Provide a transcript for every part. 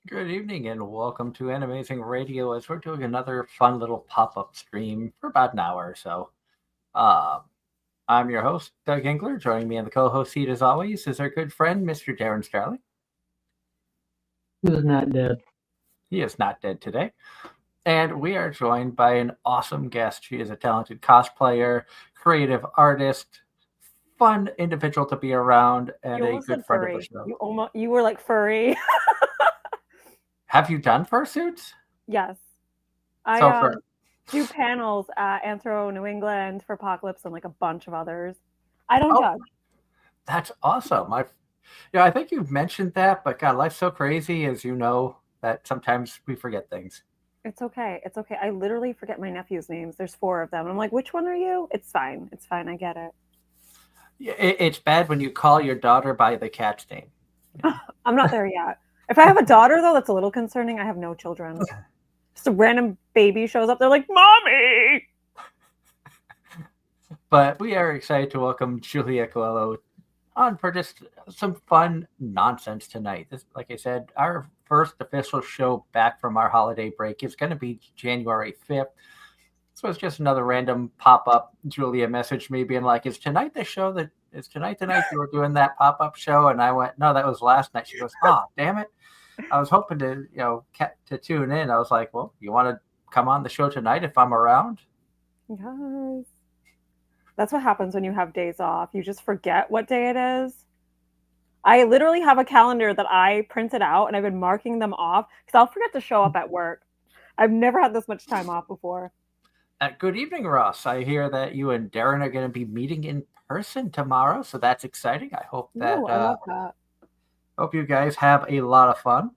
Good evening and welcome to Anime-Zing Radio as we're doing another fun little pop-up stream for about an hour or so. Um, I'm your host, Doug Engler. Joining me in the co-host seat as always is our good friend, Mr. Darren Starling. Who's not dead? He is not dead today. And we are joined by an awesome guest. She is a talented cosplayer, creative artist, fun individual to be around, and You a almost good said friend of the furry. show. You were like furry. Have you done fursuits? Yes. So I for do panels at Anthro New England for Apocalypse and like a bunch of others. I don't oh, judge. that's awesome. I think you've mentioned that, but God, life's so crazy, as you know, that sometimes we forget things. It's okay. It's okay. I literally forget my nephew's names. There's 4 of them. I'm like, which one are you? It's fine. It's fine. I get it. It's bad when you call your daughter by the cat's name. I'm not there yet. If I have a daughter though, that's a little concerning. I have no children. Just a random baby shows up. They're like, "Mommy." But we are excited to welcome Julia Coelho on for just some fun nonsense tonight. This, like I said, our first official show back from our holiday break is going to be January 5th. So it's just another random pop up. Julia messaged me being like, "Is tonight the night you were doing that pop up show?" And I went, "No, that was last night." She goes, "Oh, damn it! I was hoping to tune in." I was like, "Well, you want to come on the show tonight if I'm around?" Yes. That's what happens when you have days off. You just forget what day it is. I literally have a calendar that I printed out and I've been marking them off because I'll forget to show up at work. I've never had this much time off before. Good evening, Ross. I hear that you and Darren are going to be meeting in person tomorrow, so that's exciting. I hope that Ooh, I love that. hope you guys have a lot of fun.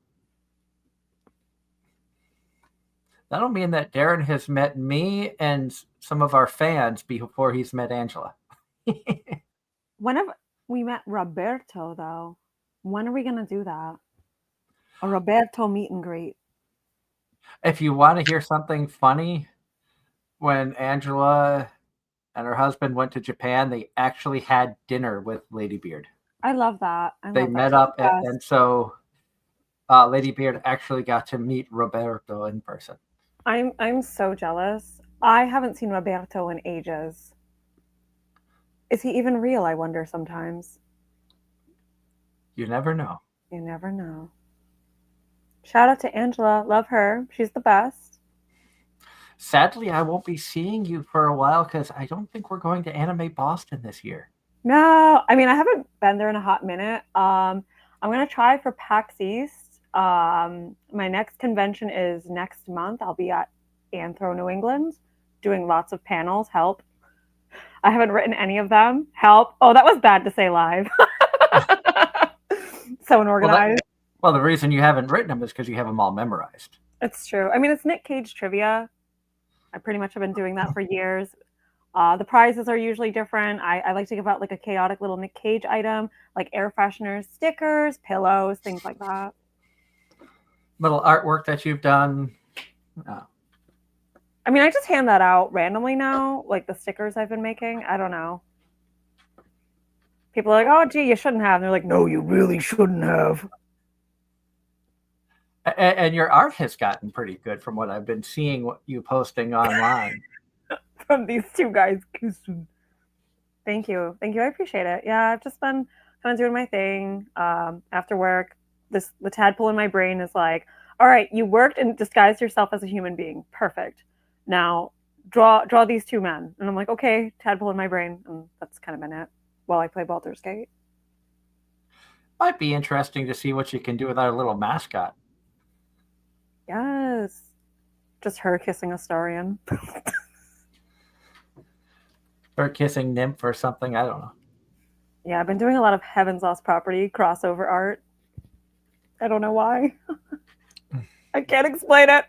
That'll mean that Darren has met me and some of our fans before he's met Angela. When have we met Roberto though? When are we gonna do that? A Roberto meet and greet. If you want to hear something funny, when Angela and her husband went to Japan, they actually had dinner with Lady Beard. I love that. I They love that. met She's up, the best. and so Lady Beard actually got to meet Roberto in person. I'm so jealous. I haven't seen Roberto in ages. Is he even real? I wonder sometimes. You never know. You never know. Shout out to Angela. Love her. She's the best. Sadly, I won't be seeing you for a while because I don't think we're going to Anime Boston this year. No, I mean I haven't been there in a hot minute. I'm gonna try for PAX East. My next convention is next month. I'll be at Anthro New England, doing lots of panels. Help! I haven't written any of them. Help! Oh, that was bad to say live. So unorganized. Well, the reason you haven't written them is because you have them all memorized. It's true. I mean, it's Nick Cage trivia. I pretty much have been doing that for years. The prizes are usually different. I like to give out like a chaotic little Nick Cage item, like air fresheners, stickers, pillows, things like that. Little artwork that you've done. I mean, I just hand that out randomly now, like the stickers I've been making. I don't know. People are like, "Oh, gee, you shouldn't have." And they're like, "No, you really shouldn't have." And your art has gotten pretty good from what I've been seeing what you posting online. From these 2 guys kissing. Thank you. Thank you. I appreciate it. Yeah, I've just been kind of doing my thing after work. The tadpole in my brain is like, all right, you worked and disguised yourself as a human being. Perfect. Now draw these 2 men. And I'm like, okay, tadpole in my brain. And that's kind of been it while I play Baldur's Gate. Might be interesting to see what you can do with our little mascot. Yes. Just her kissing Astarion. Or kissing nymph or something. I don't know. Yeah, I've been doing a lot of Heaven's Lost Property crossover art. I don't know why. I can't explain it.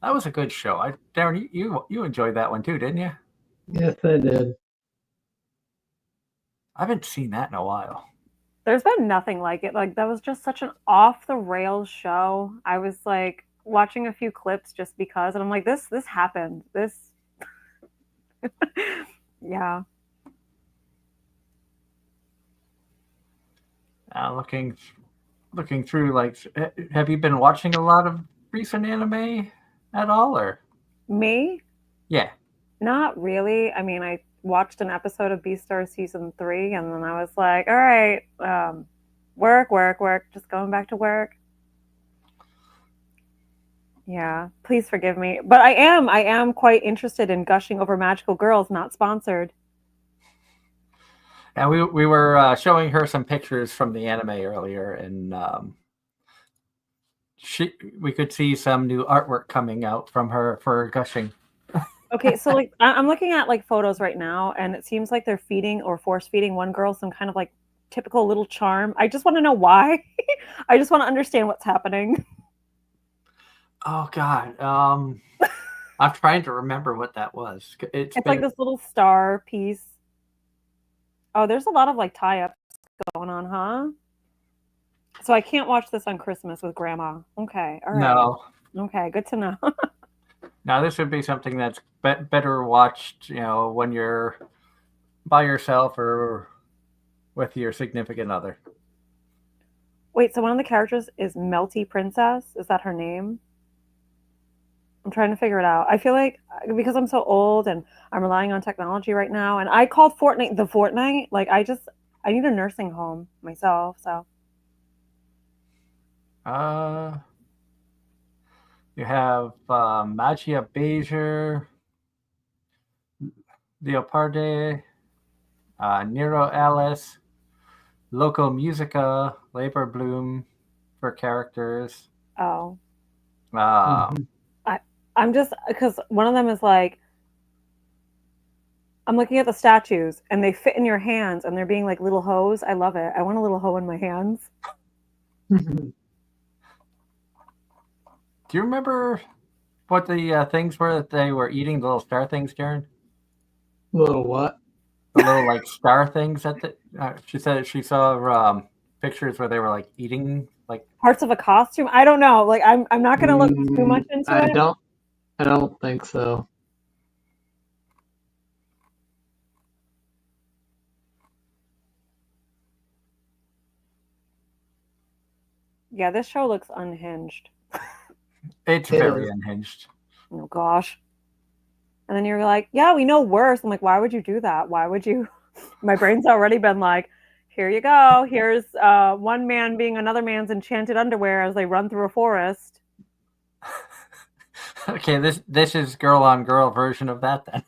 That was a good show. Darren, you enjoyed that one too, didn't you? Yes, I did. I haven't seen that in a while. There's been nothing like it. Like that was just such an off the rails show. I was like watching a few clips just because, and I'm like, this happened. This, yeah. Looking through, like, have you been watching a lot of recent anime at all, or? Me? Yeah. Not really. I mean, I watched an episode of Beastars season 3, and then I was like, all right, work, just going back to work. Yeah, please forgive me. But I am quite interested in gushing over magical girls, not sponsored. And we were showing her some pictures from the anime earlier, and we could see some new artwork coming out from her for gushing. Okay, so like I'm looking at like photos right now, and it seems like they're feeding or force feeding one girl some kind of like typical little charm. I just want to know why. I just want to understand what's happening. Oh God, I'm trying to remember what that was. It's like this little star piece. Oh, there's a lot of like tie-ups going on, huh? So I can't watch this on Christmas with Grandma. Okay, all right. No. Okay, good to know. Now this would be something that's better watched, when you're by yourself or with your significant other. Wait, so one of the characters is Melty Princess? Is that her name? I'm trying to figure it out. I feel like because I'm so old and I'm relying on technology right now, and I called Fortnite the Fortnite. Like I need a nursing home myself. So you have Magia Bezier, Leoparde, Nero Alice, Loco Musica, Labor Bloom for characters. oh, I'm just because one of them is like I'm looking at the statues and they fit in your hands and they're being like little hoes. I love it. I want a little hoe in my hands. Do you remember what the things were that they were eating? The little star things, Darren? Little what? The little like star things that she said she saw pictures where they were like eating like parts of a costume. I don't know. Like I'm not going to look too much into it. I don't think so. Yeah, this show looks unhinged. It's very unhinged. Oh gosh. And then you're like, yeah, we know worse. I'm like, why would you do that? Why would you? My brain's already been like, here you go. Here's one man being another man's enchanted underwear as they run through a forest. Okay, this is girl on girl version of that then.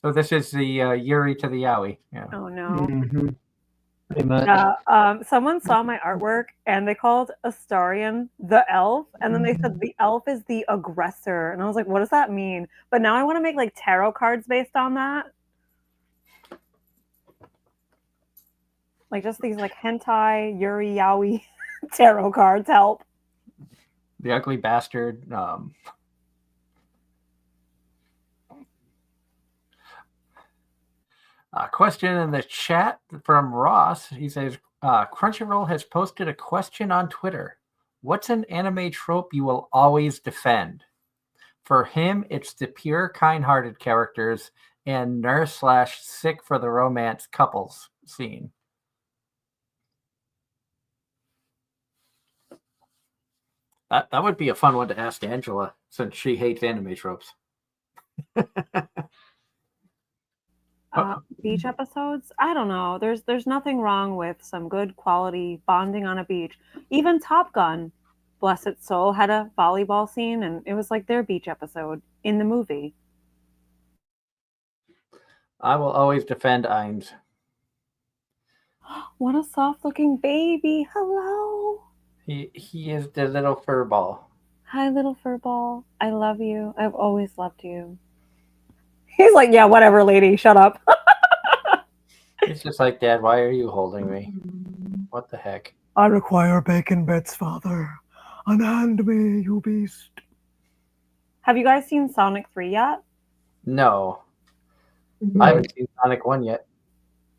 So this is the Yuri to the Yaoi. Yeah. Oh no. Mm-hmm. Pretty much. Someone saw my artwork and they called Astarion the elf, and then they said the elf is the aggressor, and I was like, what does that mean? But now I want to make like tarot cards based on that, like just these like hentai Yuri Yaoi tarot cards. Help. The ugly bastard. Question in the chat from Ross. He says, Crunchyroll has posted a question on Twitter. What's an anime trope you will always defend? For him, it's the pure, kind-hearted characters and nurse/sick for the romance couples scene. That would be a fun one to ask Angela, since she hates anime tropes. Beach episodes, I don't know. There's nothing wrong with some good quality bonding on a beach. Even Top Gun, bless its soul, had a volleyball scene, and it was like their beach episode in the movie. I will always defend Ainz. What a soft looking baby. Hello. He is the little fur ball. Hi, little fur ball. I love you. I've always loved you. He's like, yeah, whatever, lady. Shut up. He's just like, Dad, why are you holding me? What the heck? I require bacon bits, father. Unhand me, you beast. Have you guys seen Sonic 3 yet? No. I haven't seen Sonic 1 yet.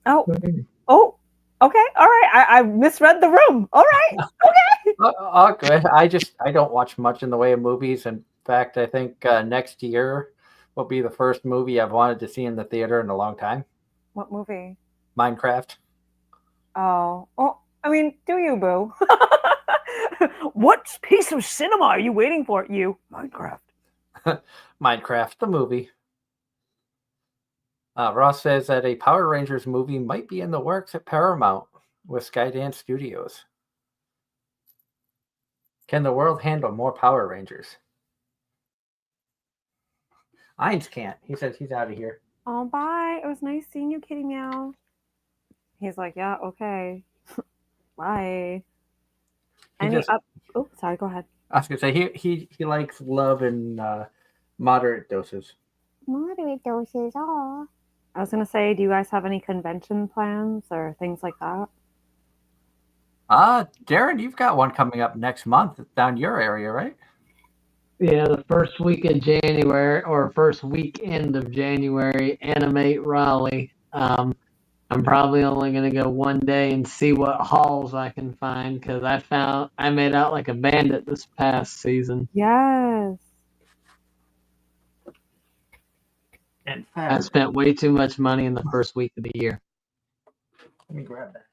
Oh, okay. All right. I misread the room. All right. Okay. Good. I don't watch much in the way of movies. In fact, I think next year will be the first movie I've wanted to see in the theater in a long time. What movie? Minecraft. Oh, I mean, do you, boo? What piece of cinema are you waiting for? You, Minecraft. Minecraft, the movie. Ross says that a Power Rangers movie might be in the works at Paramount with Skydance Studios. Can the world handle more Power Rangers? Ainz can't. He says he's out of here. Oh, bye. It was nice seeing you, Kitty Meow. He's like, yeah, okay. Bye. Oh, sorry, go ahead. I was going to say, he likes love in moderate doses. Moderate doses, aw. I was going to say, do you guys have any convention plans or things like that? Darren, you've got one coming up next month down your area, right? Yeah, the first week of January, or first weekend of January, Animate Raleigh. I'm probably only going to go one day and see what halls I can find, because I made out like a bandit this past season. Yes. In I fact, spent way too much money in the first week of the year. let me grab that.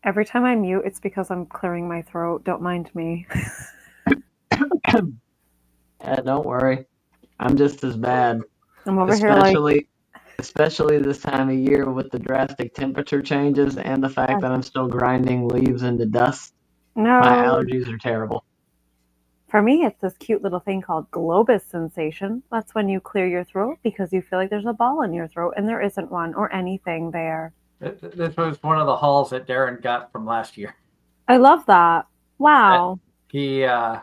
Every time I mute, it's because I'm clearing my throat. Don't mind me. Yeah, don't worry. I'm just as bad. I'm over here like, Especially this time of year with the drastic temperature changes and the fact that I'm still grinding leaves into dust. no. My allergies are terrible. For me, it's this cute little thing called globus sensation. That's when you clear your throat because you feel like there's a ball in your throat and there isn't one or anything there. This was one of the halls that Darren got from last year. I love that. Wow. He had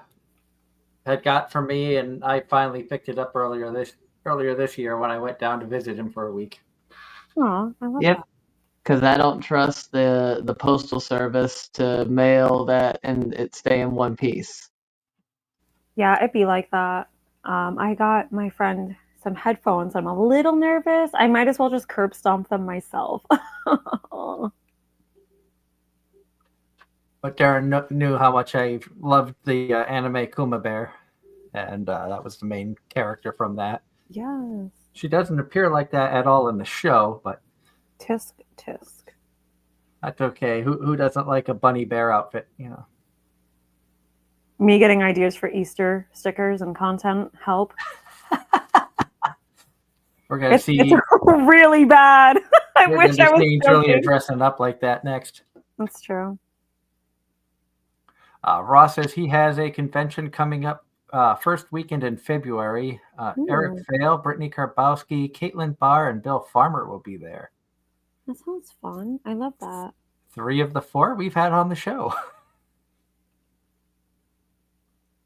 got from me, and I finally picked it up earlier this year when I went down to visit him for a week. Oh, I love Yep. that. Because I don't trust the postal service to mail that and it stay in one piece. Yeah, it'd be like that. I got my friend some headphones. I'm a little nervous. I might as well just curb stomp them myself. But Darren knew how much I loved the anime Kuma Bear, and that was the main character from that. Yes. She doesn't appear like that at all in the show, but Tisk. that's okay. Who doesn't like a bunny bear outfit, you know? Me getting ideas for Easter stickers and content help. We're gonna see. It's really bad. I wish I was seeing Julia dressing up like that next. That's true. Ross says he has a convention coming up first weekend in February. Eric Vale, Brittany Karbowski, Caitlin Barr, and Bill Farmer will be there. That sounds fun. I love that. 3 of the 4 we've had on the show.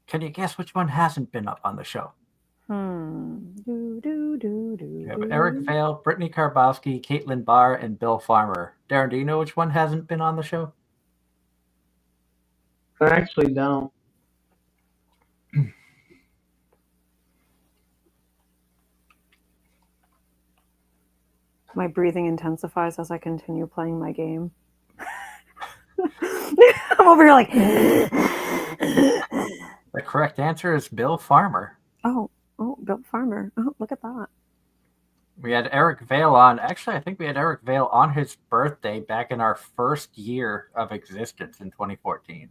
Can you guess which one hasn't been up on the show? We have Eric Vale, Brittany Karbowski, Caitlin Barr, and Bill Farmer. Darren, do you know which one hasn't been on the show? I actually don't. My breathing intensifies as I continue playing my game. I'm over here like. The correct answer is Bill Farmer. Oh, Bill Farmer. Oh, look at that. We had Eric Vale on. Actually, I think we had Eric Vale on his birthday back in our first year of existence in 2014.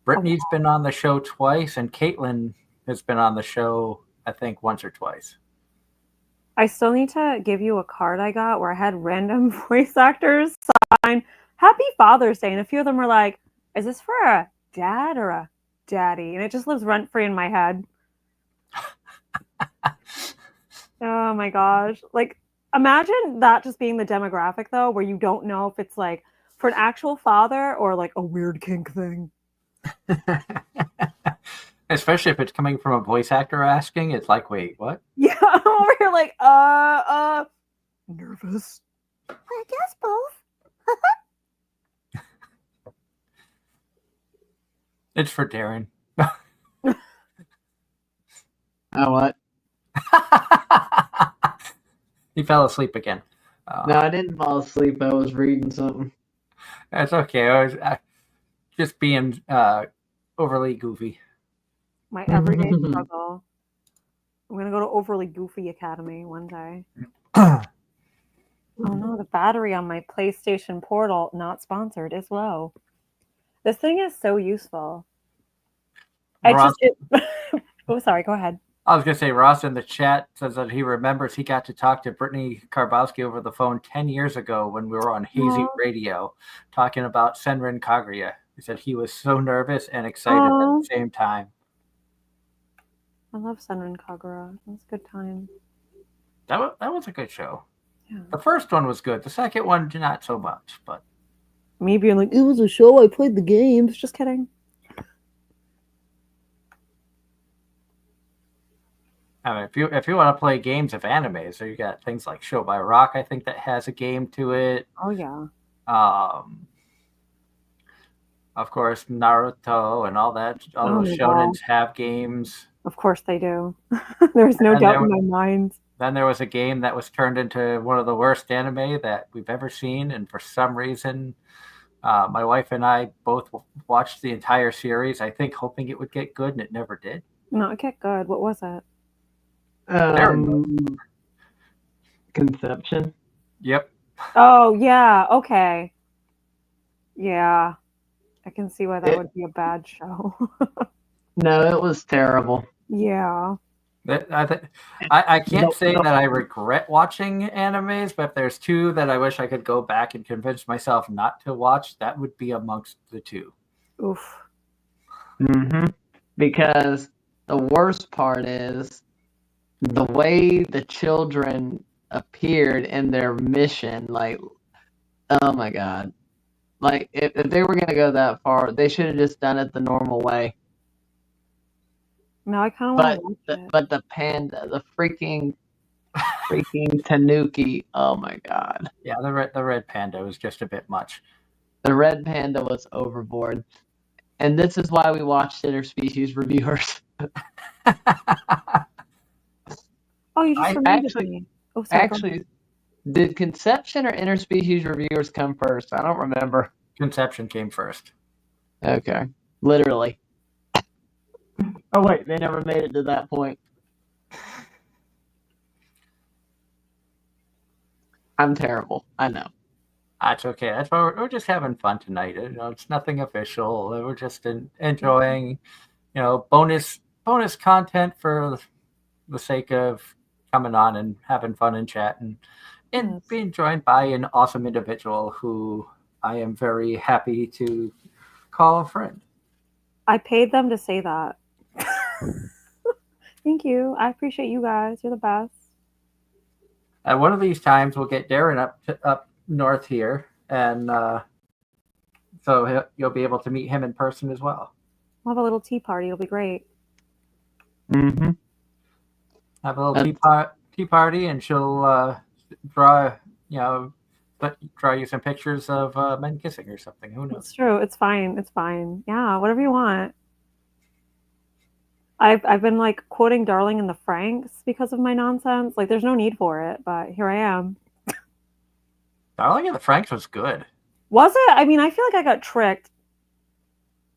Brittany's been on the show twice, and Caitlin has been on the show, I think, once or twice. I still need to give you a card I got where I had random voice actors sign Happy Father's Day, and a few of them were like, is this for a dad or a daddy? And it just lives rent-free in my head. Oh my gosh. Like, imagine that just being the demographic, though, where you don't know if it's like for an actual father or like a weird kink thing. Especially if it's coming from a voice actor asking, it's like, wait, what? Yeah, I'm over here like, Nervous. I guess both. It's for Darren. Oh, what? He fell asleep again. No, I didn't fall asleep. I was reading something. That's okay. I was just being overly goofy. My everyday struggle. I'm going to go to Overly Goofy Academy one day. Oh no, the battery on my PlayStation Portal, not sponsored, is low. This thing is so useful. Ross, Oh, sorry, go ahead. I was going to say, Ross in the chat says that he remembers he got to talk to Brittany Karbowski over the phone 10 years ago when we were on Hazy Radio talking about Senran Kaguya. He said he was so nervous and excited at the same time. I love Senran Kagura. That was a good time. That was a good show. Yeah. The first one was good. The second one, not so much. But me being like, it was a show. I played the games. Just kidding. I mean, if you want to play games of anime, so you got things like Show by Rock, I think that has a game to it. Oh yeah. Of course, Naruto and all that. All those shonens have games. Of course they do. There's no doubt in my mind. Then there was a game that was turned into one of the worst anime that we've ever seen, and for some reason, my wife and I both watched the entire series. I think hoping it would get good, and it never did. No, it got good. What was it? Conception. Yep. Oh yeah. Okay. Yeah, I can see why that would be a bad show. No, it was terrible. Yeah. I can't say that I regret watching animes, but if there's two that I wish I could go back and convince myself not to watch, that would be amongst the two. Oof. Mm-hmm. Because the worst part is the way the children appeared in their mission. Like, oh my god. Like, if they were going to go that far, they should have just done it the normal way. No, I kind of want to watch it. But the panda, the freaking tanuki, oh my god. Yeah, the red panda was just a bit much. The red panda was overboard. And this is why we watched interspecies reviewers. Oh, you just reminded me. Oh, sorry, actually, did Conception or interspecies reviewers come first? I don't remember. Conception came first. Okay. Literally. Oh, wait, they never made it to that point. I'm terrible. I know. That's okay. That's why we're just having fun tonight. You know, it's nothing official. We're just enjoying, you know, bonus content for the sake of coming on and having fun and chatting and being joined by an awesome individual who I am very happy to call a friend. I paid them to say that. Thank you. I appreciate you guys. You're the best. At one of these times, we'll get Darren up north here, and so you'll be able to meet him in person as well. We'll have a little tea party. It'll be great. Mm-hmm. Have a little tea party, and she'll draw you some pictures of men kissing or something. Who knows? It's true. It's fine. It's fine. Yeah, whatever you want. I've been like quoting Darling in the Franxx because of my nonsense. Like, there's no need for it, but here I am. Darling in the Franxx was good. Was it? I mean, I feel like I got tricked.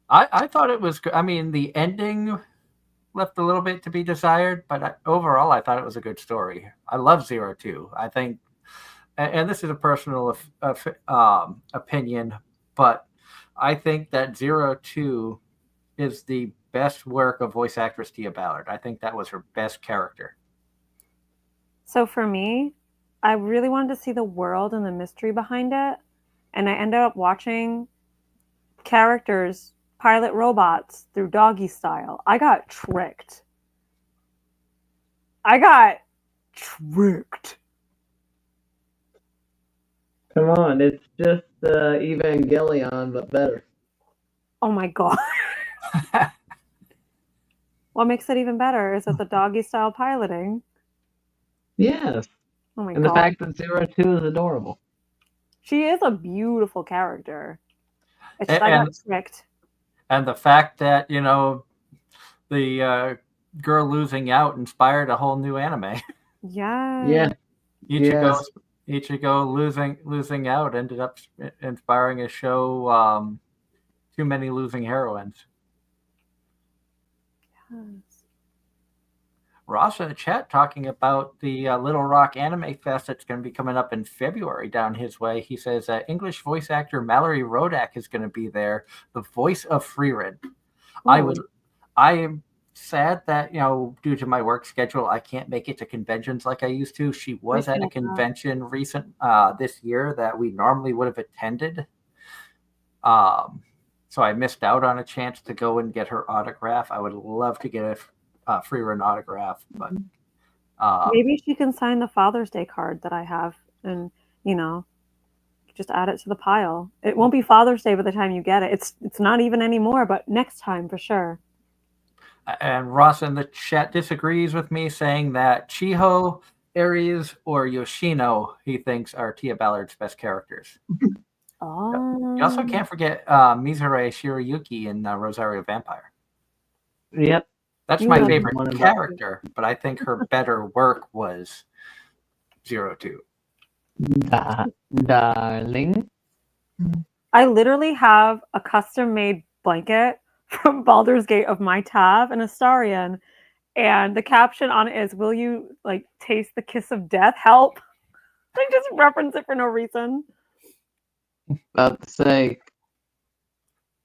I thought it was good. I mean, the ending left a little bit to be desired, but overall, I thought it was a good story. I love 02. I think, and this is a personal opinion, but I think that 02 is the best work of voice actress Tia Ballard. I think that was her best character. So for me, I really wanted to see the world and the mystery behind it, and I ended up watching characters pilot robots through doggy style. I got tricked. Come on, it's just Evangelion, but better. Oh my god. What makes it even better? Is it the doggy style piloting? Yes. Oh my god. And the fact that 02 is adorable. She is a beautiful character. It's just I got tricked. And the fact that, you know, the girl losing out inspired a whole new anime. Yeah. Ichigo losing out ended up inspiring a show, Too Many Losing Heroines. Yes. Ross in the chat talking about the Little Rock Anime Fest that's going to be coming up in February down his way. He says English voice actor Mallory Rodak is going to be there, the voice of Freerin. I am sad that, due to my work schedule, I can't make it to conventions like I used to. She was at a convention this year that we normally would have attended. So I missed out on a chance to go and get her autograph. I would love to get a free run autograph, but maybe she can sign the Father's Day card that I have, and just add it to the pile. It won't be Father's Day by the time you get it. It's not even anymore, but next time for sure. And Ross in the chat disagrees with me, saying that Chiho, Aries, or Yoshino he thinks are Tia Ballard's best characters. Oh. You also can't forget Mizure Shirayuki in Rosario Vampire. Yep. That's my favorite character, but I think her better work was 02. Darling. I literally have a custom-made blanket from Baldur's Gate of my Tav and Astarion, and the caption on it is, "Will you taste the kiss of death? Help!" I just reference it for no reason. About to say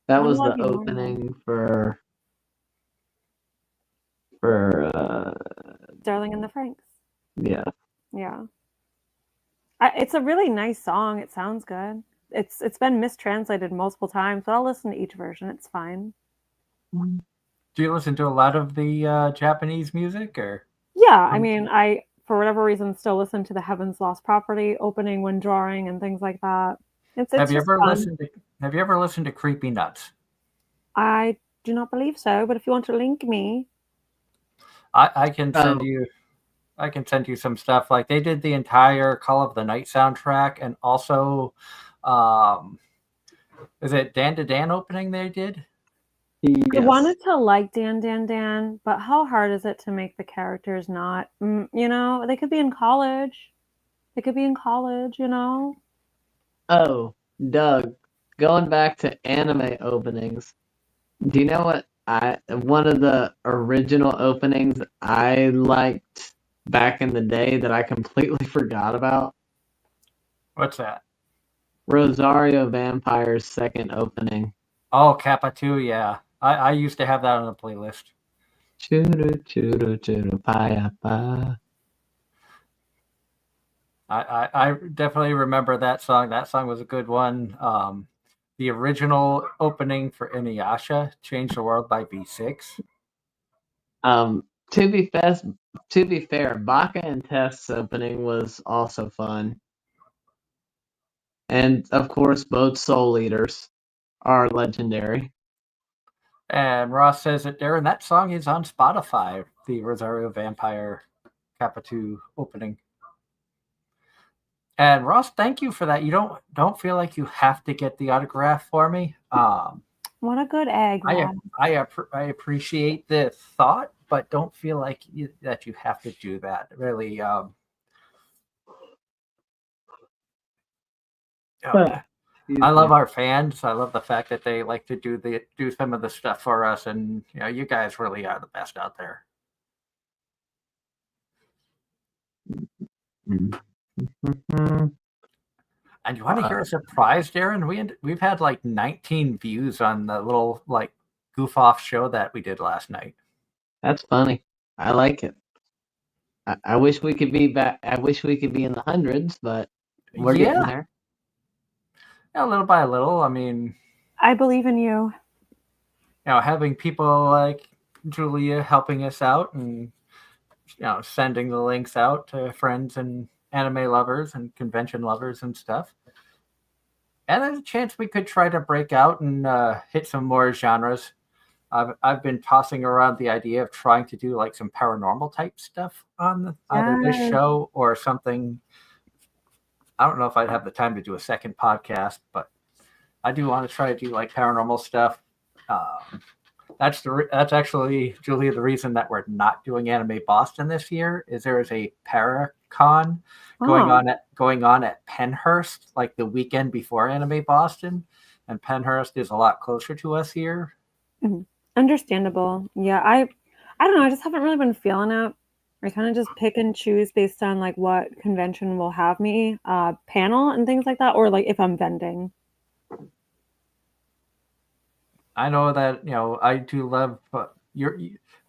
that was the opening for Darling in the Franxx. Yeah. It's a really nice song. It sounds good. It's been mistranslated multiple times, but I'll listen to each version. It's fine. Do you listen to a lot of the Japanese music, or? Yeah, I mean, I for whatever reason still listen to the Heaven's Lost Property opening when drawing and things like that. Have you ever listened to Creepy Nuts? I do not believe so, but if you want to link me, I can send you. I can send you some stuff. Like, they did the entire Call of the Night soundtrack, and also, is it Dan to Dan opening they did? Yes. I wanted to like Dan, but how hard is it to make the characters not? They could be in college. Oh, Doug, going back to anime openings, do you know what one of the original openings I liked back in the day that I completely forgot about? What's that? Rosario Vampire's second opening. Oh, Kappa 2, yeah. I used to have that on the playlist. Churu churu churu paya pa. I definitely remember that song. That song was a good one. The original opening for Inuyasha, Change the World by V6. To be fair, Baka and Test's opening was also fun. And of course, both Soul Eaters are legendary. And Ross says that Darren, that song is on Spotify, the Rosario Vampire Kappa 2 opening. And Ross, thank you for that. You don't feel like you have to get the autograph for me. What a good egg. I appreciate the thought, but don't feel like that you have to do that. Really, I love our fans. I love the fact that they like to do some of the stuff for us, and you guys really are the best out there. And you want to hear a surprise, Darren? We've had like 19 views on the little goof off show that we did last night. That's funny. I like it. I wish we could be back. I wish we could be in the hundreds, but we're getting there. Yeah, little by little. I mean, I believe in you. Having people like Julia helping us out, and sending the links out to friends and anime lovers and convention lovers and stuff. And there's a chance we could try to break out and hit some more genres. I've been tossing around the idea of trying to do like some paranormal type stuff on either this show or something. I don't know if I'd have the time to do a second podcast, but I do want to try to do like paranormal stuff. That's actually, Julia, the reason that we're not doing Anime Boston this year is there is a Paracon going on at Pennhurst like the weekend before Anime Boston, and Pennhurst is a lot closer to us here. Understandable. Yeah, I don't know. I just haven't really been feeling it. I kind of just pick and choose based on like what convention will have me panel and things like that, or like if I'm vending. I know that I do love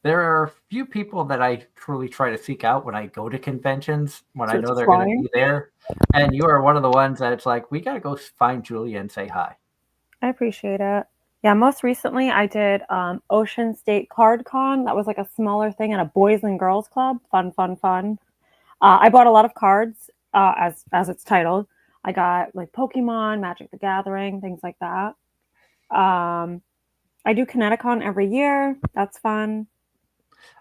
there are a few people that I truly try to seek out when I go to conventions when I So know it's they're going to flying. be there, and you are one of the ones that it's like we got to go find Julia and say hi. I appreciate it. Yeah, most recently I did Ocean State Card Con. That was like a smaller thing at a boys and girls club. Fun, fun, fun. I bought a lot of cards, as it's titled. I got like Pokemon, Magic the Gathering, things like that. I do Kineticon every year. That's fun.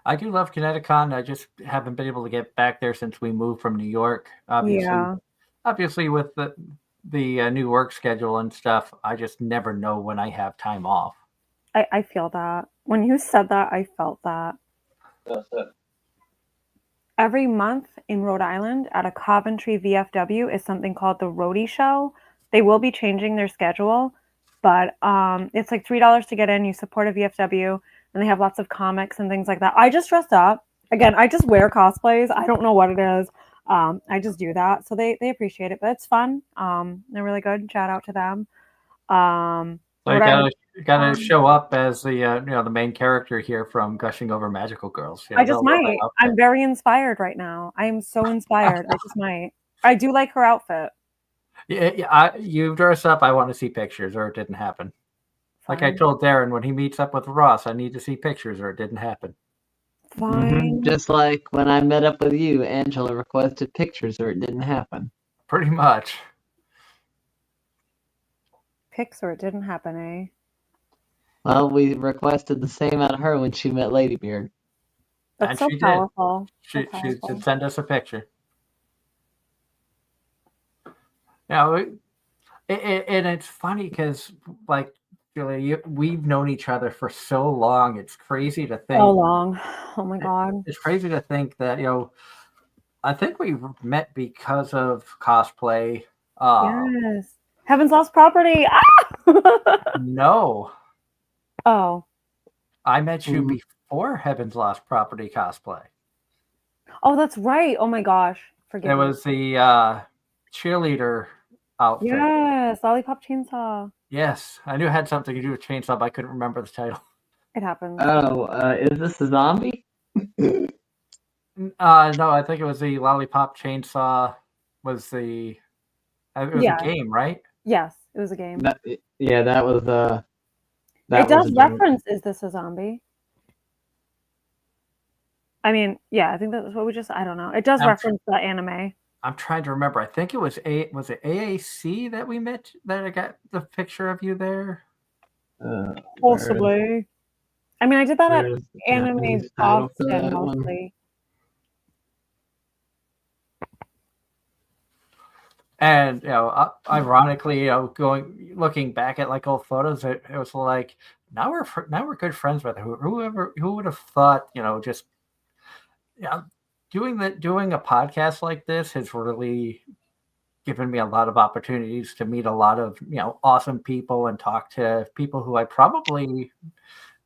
I do love Kineticon. I just haven't been able to get back there since we moved from New York. Yeah, Obviously with the new work schedule and stuff, I just never know when I have time off. I feel that. When you said that, I felt that. Every month in Rhode Island at a Coventry VFW is something called the Roadie Show. They will be changing their schedule, but it's like $3 to get in. You support a VFW, and they have lots of comics and things like that. I just dressed up. Again, I just wear cosplays. I don't know what it is. I just do that, so they appreciate it. But it's fun. They're really good. Shout out to them. So you Rhode Island. gotta show up as the the main character here from Gushing Over Magical Girls. I just they'll love that might. I'm outfit. very inspired right now. I am so inspired. I just might. I do like her outfit. You dress up. I want to see pictures, or it didn't happen. Like I Fine. told Darren when he meets up with Ross, I need to see pictures, or it didn't happen. Fine. Just like when I met up with you, Angela requested pictures or it didn't happen. Pretty much. Pics or it didn't happen, eh? Well, we requested the same out of her when she met Ladybeard. That's And so she did. powerful. So She powerful. did send us a picture. And it's funny because, like, Julia, we've known each other for so long. It's crazy to think. So long. Oh my god. It's crazy to think that I think we met because of cosplay. Yes. Heaven's Lost Property. Ah! No, Oh. I met you Mhm. before Heaven's Lost Property cosplay. Oh, that's right. Oh my gosh. Forgive It me. was the cheerleader outfit. Yes. Lollipop Chainsaw. Yes, I knew it had something to do with Chainsaw, but I couldn't remember the title. It happens. Oh, is this a zombie? No, I think it was the Lollipop Chainsaw. It was Yeah. a game, right? Yes. It was a game. That was that It was does a game. reference Is This a Zombie? I mean, yeah, I think that's what we just I don't know. It does reference the anime. I'm trying to remember. I think it was AAC that we met that I got the picture of you there. Possibly. I mean, I did that at where is the Anime Japanese title for Boston that one? mostly. And ironically, looking back at like old photos, it was like now we're good friends with her. Who would have thought, just doing a podcast like this has really given me a lot of opportunities to meet a lot of awesome people and talk to people who I probably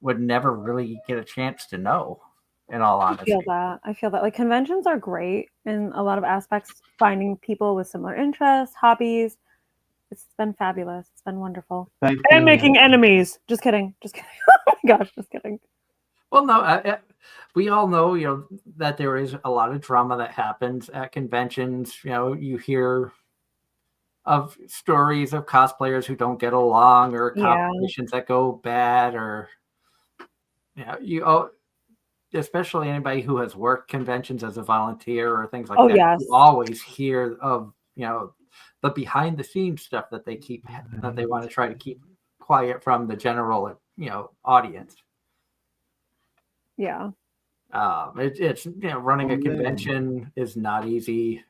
would never really get a chance to know. In all honesty, I feel that like conventions are great in a lot of aspects. Finding people with similar interests, hobbies, it's been fabulous. It's been wonderful. And making enemies. Just kidding. Just kidding. Oh my gosh, just kidding. Well, no, we all know, that there is a lot of drama that happens at conventions. You hear of stories of cosplayers who don't get along, or competitions that go bad, or especially anybody who has worked conventions as a volunteer or things like that. Yes. You always hear of the behind the scenes stuff that they want to try to keep quiet from the general audience. Yeah. It's running a convention is not easy.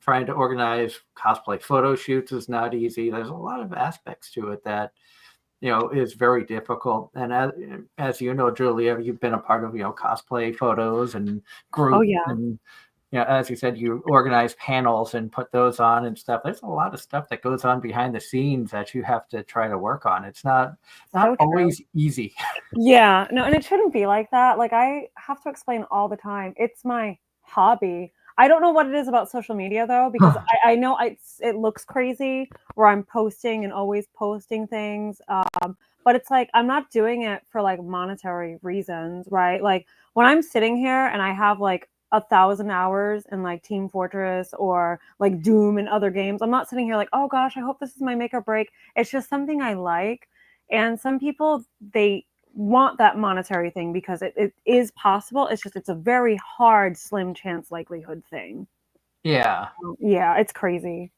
Trying to organize cosplay photo shoots is not easy. There's a lot of aspects to it that is very difficult. And as you know, Julia, you've been a part of cosplay photos and groups and as you said, you organize panels and put those on and stuff. There's a lot of stuff that goes on behind the scenes that you have to try to work on. It's not So true. always easy. Yeah, no, and it shouldn't be like that. Like I have to explain all the time. It's my hobby. I don't know what it is about social media though, because I know it looks crazy where I'm posting and always posting things. But it's like I'm not doing it for like monetary reasons, right? Like when I'm sitting here and I have like 1,000 hours in like Team Fortress or like Doom and other games, I'm not sitting here like, oh gosh, I hope this is my make or break. It's just something I like. And some people, they want that monetary thing because it is possible. It's a very hard, slim chance likelihood thing. Yeah. Yeah, it's crazy.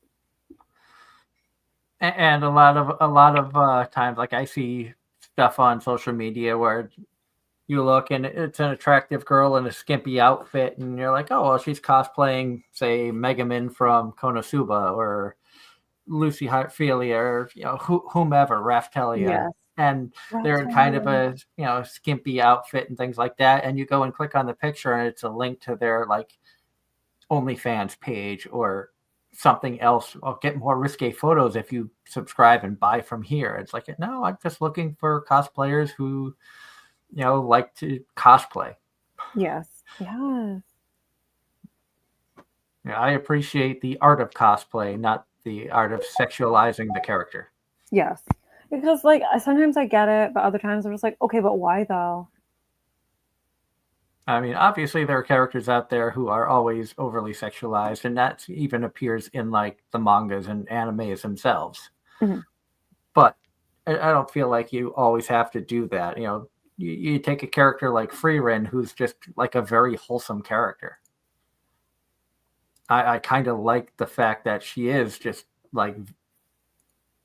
And a lot of times, like I see stuff on social media where you look and it's an attractive girl in a skimpy outfit, and you're like, oh, well, she's cosplaying, say, Megaman from Konosuba or Lucy Hartfilia or whomever, Raftelia, Yes. and they're in kind of a skimpy outfit and things like that, and you go and click on the picture and it's a link to their like OnlyFans page or something else. I'll get more risque photos if you subscribe and buy from here. It's like, no, I'm just looking for cosplayers who like to cosplay. Yes. Yes. Yeah, I appreciate the art of cosplay, not the art of sexualizing the character. Yes. Because like sometimes I get it, but other times I'm just like, okay, but why though? I mean, obviously there are characters out there who are always overly sexualized, and that even appears in like the mangas and animes themselves. Mm-hmm. But I don't feel like you always have to do that. You take a character like Frieren, who's just like a very wholesome character. I kind of like the fact that she is just like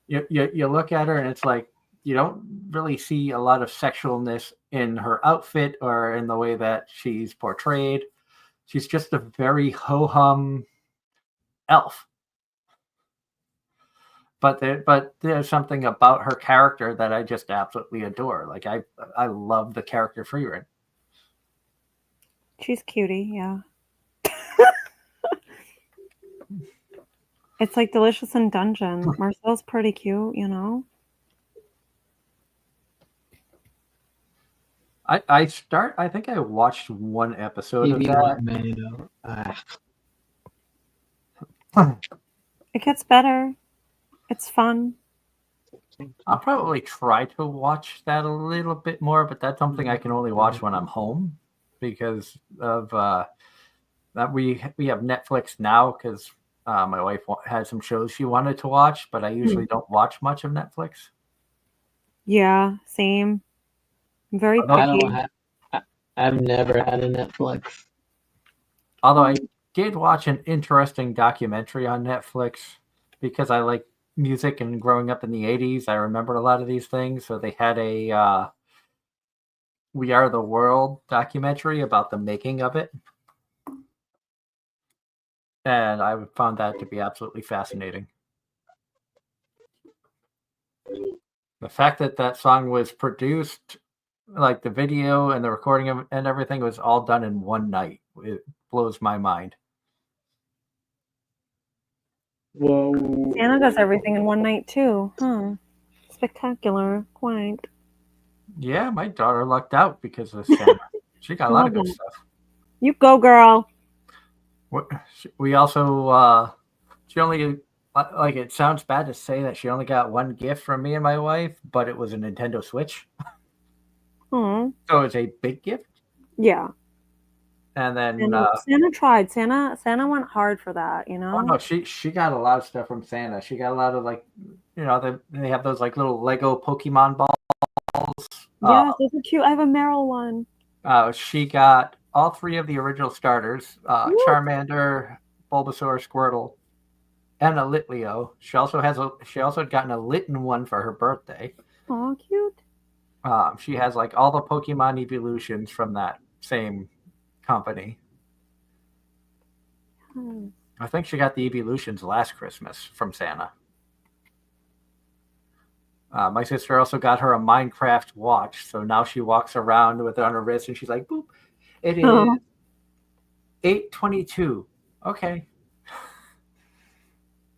you look at her and it's like you don't really see a lot of sexualness in her outfit or in the way that she's portrayed. She's just a very ho-hum elf. But there's something about her character that I just absolutely adore. Like I love the character Frieren. She's cutie, yeah. It's like Delicious in Dungeon. Marcel's pretty cute, I think I watched one episode of that. It gets better. It's fun. I'll probably try to watch that a little bit more, but that's something I can only watch when I'm home because of that we have Netflix now because my wife had some shows she wanted to watch, but I usually don't watch much of Netflix. Yeah, same. I'm very picky. I've never had a Netflix. Although I did watch an interesting documentary on Netflix because I like music and growing up in the 80s, I remembered a lot of these things. So they had a We Are the World documentary about the making of it. And I found that to be absolutely fascinating. The fact that that song was produced, like the video and the recording of, and everything was all done in one night. It blows my mind. Whoa. Anna does everything in one night too. Huh. Spectacular. Quaint. Yeah, my daughter lucked out because of Santa. She got a lot of good stuff. You go, girl. We also, she only, like, it sounds bad to say that she only got one gift from me and my wife, but it was a Nintendo Switch. Aww. So it's a big gift. Yeah. And then Santa tried. Santa went hard for that, Oh no, she got a lot of stuff from Santa. She got a lot of like, they have those like little Lego Pokemon balls. Yes, those are cute. I have a Meryl one. She got all three of the original starters: Charmander, Bulbasaur, Squirtle, and a Litleo. She also had gotten a Litten one for her birthday. Oh, cute. She has like all the Pokemon evolutions from that same company. I think she got the evolutions last Christmas from Santa. My sister also got her a Minecraft watch, so now she walks around with it on her wrist, and she's like, "Boop!" It is 8:22. Okay.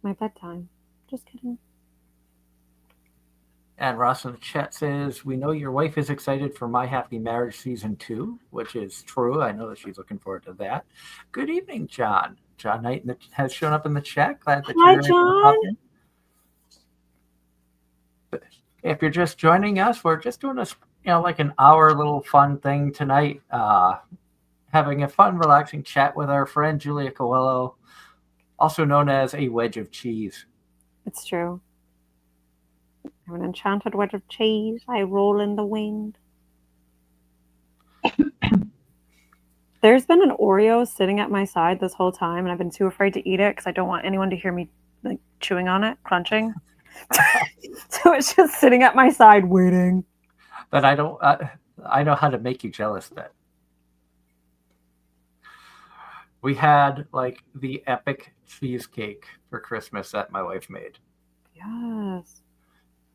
My bedtime. Just kidding. And Ross in the chat says, "We know your wife is excited for My Happy Marriage Season 2, which is true. I know that she's looking forward to that." Good evening, John. John Knight has shown up in the chat. Glad that Hi, you're able to pop John. in. If you're just joining us, we're just doing like an hour little fun thing tonight. Having a fun, relaxing chat with our friend Julia Coelho, also known as a wedge of cheese. It's true. I'm an enchanted wedge of cheese. I roll in the wind. There's been an Oreo sitting at my side this whole time, and I've been too afraid to eat it because I don't want anyone to hear me like chewing on it, crunching. So it's just sitting at my side waiting. But I don't. I know how to make you jealous. That we had like the epic cheesecake for Christmas that my wife made. Yes.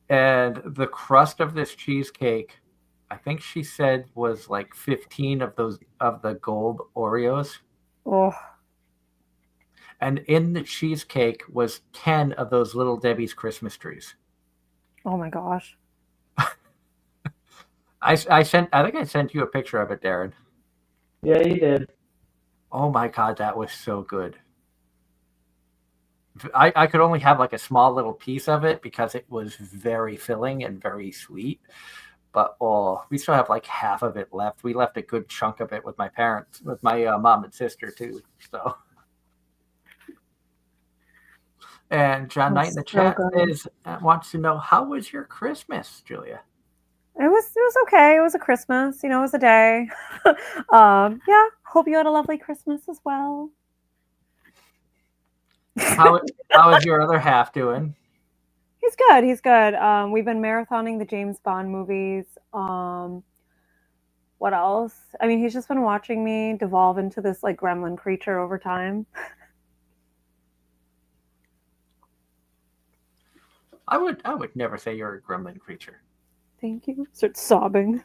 And the crust of this cheesecake, I think she said, was like 15 of the gold Oreos. Oh. And in the cheesecake was 10 of those Little Debbie's Christmas trees. Oh my gosh. I think I sent you a picture of it, Darren. Yeah, you did. Oh my God, that was so good. I could only have like a small little piece of it because it was very filling and very sweet. But we still have like half of it left. We left a good chunk of it with my parents, with my mom and sister too. So, and John Knight in the chat wants to know, how was your Christmas, Julia? It was okay. It was a Christmas, it was a day. Yeah. Hope you had a lovely Christmas as well. How is your other half doing? He's good. He's good. We've been marathoning the James Bond movies. What else? I mean, he's just been watching me devolve into this like gremlin creature over time. I would never say you're a gremlin creature. Thank you. Start sobbing.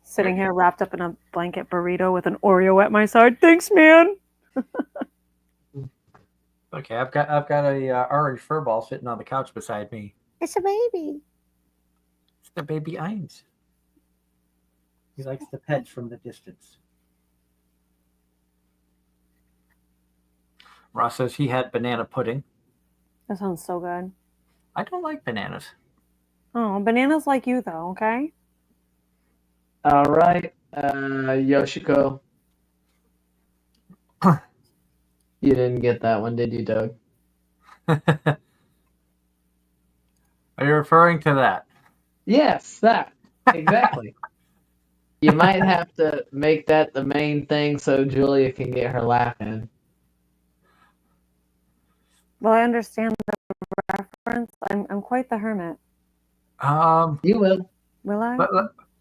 Sitting here wrapped up in a blanket burrito with an Oreo at my side. Thanks, man. Okay, I've got a orange fur ball sitting on the couch beside me. It's a baby. It's the baby Eins. He likes the pets from the distance. Ross says he had banana pudding. That sounds so good. I don't like bananas. Oh, bananas like you though, okay? All right, Yoshiko. You didn't get that one, did you, Doug? Are you referring to that? Yes, that. Exactly. You might have to make that the main thing so Julia can get her laugh in. Well, I understand the reference. I'm quite the hermit. You will. Will I?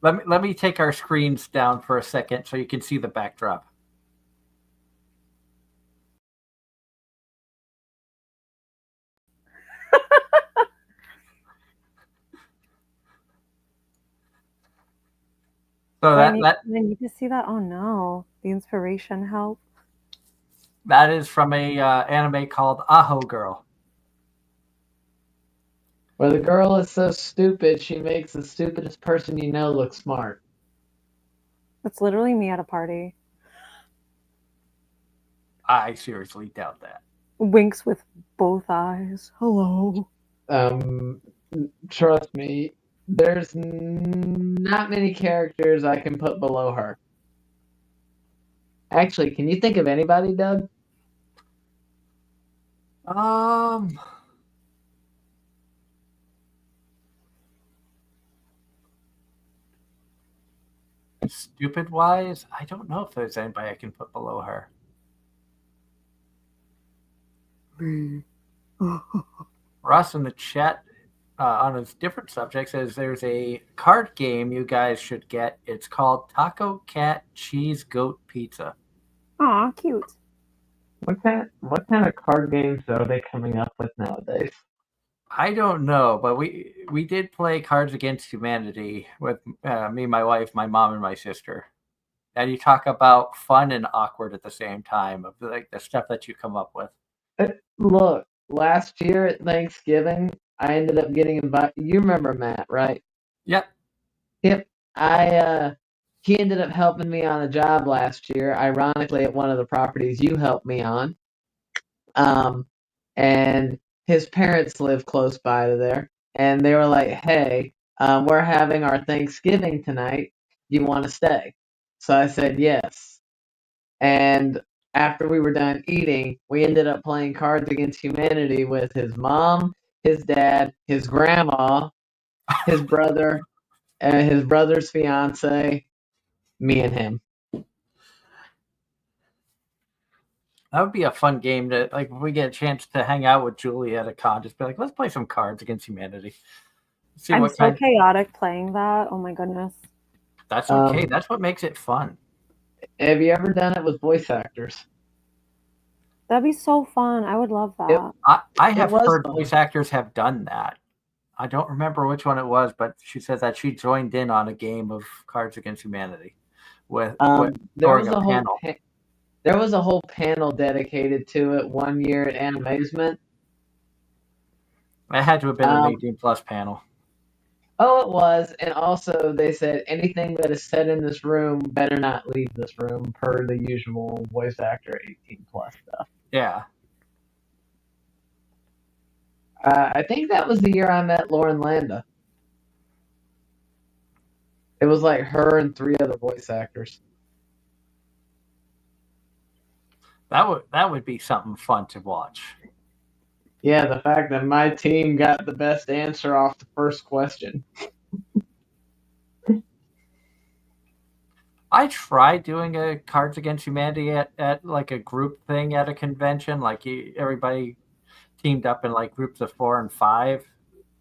Let me take our screens down for a second so you can see the backdrop. So I need to see that. Oh no, the inspiration help. That is from a anime called Aho Girl. Where the girl is so stupid, she makes the stupidest person you know look smart. That's literally me at a party. I seriously doubt that. Winks with both eyes. Hello. Trust me, there's not many characters I can put below her. Actually, can you think of anybody, Doug? Stupid wise, I don't know if there's anybody I can put below her. Me. Ross in the chat on a different subject says there's a card game you guys should get. It's called Taco Cat Cheese Goat Pizza. Aw, cute. What kind of card games are they coming up with nowadays? I don't know, but we did play Cards Against Humanity with me, my wife, my mom, and my sister. And you talk about fun and awkward at the same time of like the stuff that you come up with. Look, last year at Thanksgiving, I ended up getting invited. You remember Matt, right? Yep. Yep. I He ended up helping me on a job last year, ironically at one of the properties you helped me on. Um, and his parents live close by to there, and they were like, "Hey, we're having our Thanksgiving tonight. Do you want to stay?" So I said yes. And after we were done eating, we ended up playing Cards Against Humanity with his mom, his dad, his grandma, his brother, and his brother's fiance, me and him. That would be a fun game to like if we get a chance to hang out with Julia at a con, just be like, let's play some Cards Against Humanity. See I'm what so kind. chaotic playing that. Oh my goodness. That's okay. Um, That's what makes it fun. have you ever done it with voice actors? That'd be so fun. I would love It that. I it have was heard voice fun. actors have done that. I don't remember which one it was, but she said that she joined in on a game of Cards Against Humanity with There during was a a whole panel. there was a whole panel dedicated to it one year at Anime-Zing. It had to have been an Um, 18 plus panel. oh, it was, and also they said anything that is said in this room better not leave this room per the usual voice actor 18 plus stuff. Yeah. I think that was the year I met Lauren Landa. It was like her and three other voice actors. That would be something fun to watch. Yeah, the fact that my team got the best answer off the first question. I tried doing a Cards Against Humanity at like a group thing at a convention. Like everybody teamed up in like groups of 4 and 5,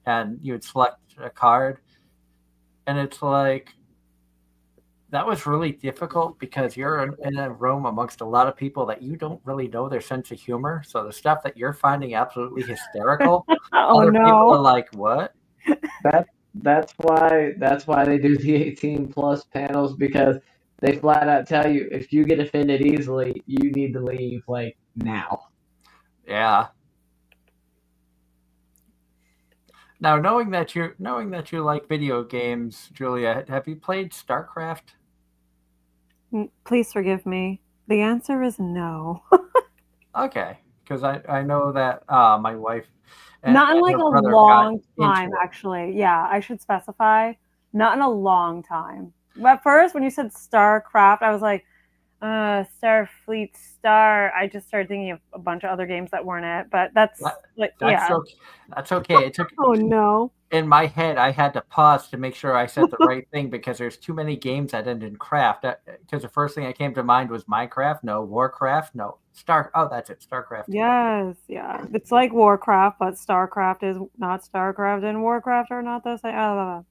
and you would select a card. And it's like that was really difficult because you're in a room amongst a lot of people that you don't really know their sense of humor. So the stuff that you're finding absolutely hysterical, Oh other people are no. like, "What?" That that's why they do the 18 plus panels, because they flat out tell you if you get offended easily, you need to leave like now. Yeah. Now, knowing that you like video games, Julia, have you played StarCraft? Please forgive me. The answer is no. Okay, because I know that my wife Not in and like her a brother got long time, into it. actually. Yeah, I should specify. Not in a long time. At first, when you said StarCraft, I was like, Starfleet Star. I just started thinking of a bunch of other games that weren't it. But that's That, like, that's yeah. okay. That's okay. It took Oh no. in my head. I had to pause to make sure I said the right thing because there's too many games that end in craft. Because the first thing that came to mind was Minecraft. No, Warcraft. No, Star. Oh, that's it. StarCraft. Yes, yeah. It's like Warcraft, but StarCraft is not StarCraft, and Warcraft are not the same.